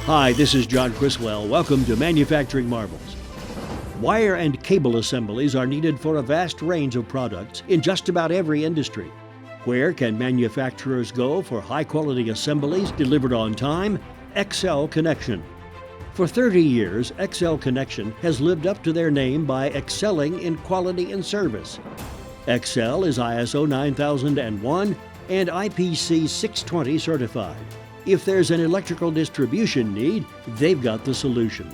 Hi, this is John Criswell. Welcome to Manufacturing Marvels. Wire and cable assemblies are needed for a vast range of products in just about every industry. Where can manufacturers go for high-quality assemblies delivered on time? XL Connection. For 30 years, XL Connection has lived up to their name by excelling in quality and service. XL is ISO 9001 and IPC 620 certified. If there's an electrical distribution need, they've got the solution.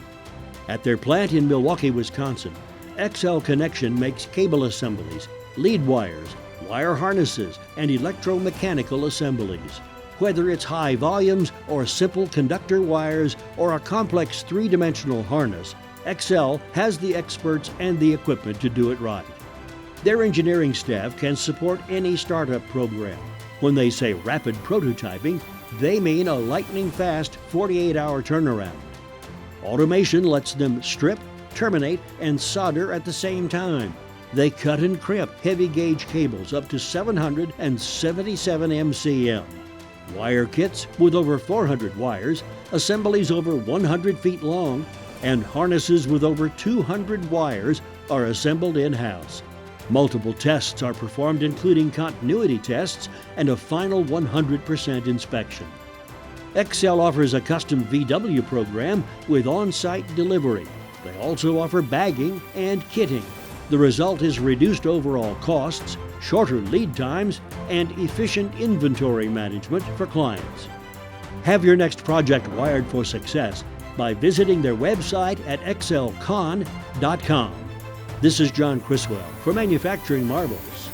At their plant in Milwaukee, Wisconsin, XL Connection makes cable assemblies, lead wires, wire harnesses, and electromechanical assemblies. Whether it's high volumes or simple conductor wires or a complex three-dimensional harness, XL has the experts and the equipment to do it right. Their engineering staff can support any startup program. When they say rapid prototyping, they mean a lightning-fast 48-hour turnaround. Automation lets them strip, terminate, and solder at the same time. They cut and crimp heavy-gauge cables up to 777 MCM. Wire kits with over 400 wires, assemblies over 100 feet long, and harnesses with over 200 wires are assembled in-house. Multiple tests are performed, including continuity tests and a final 100% inspection. XL offers a custom VW program with on-site delivery. They also offer bagging and kitting. The result is reduced overall costs, shorter lead times, and efficient inventory management for clients. Have your next project wired for success by visiting their website at xlcon.com. This is John Criswell for Manufacturing Marvels.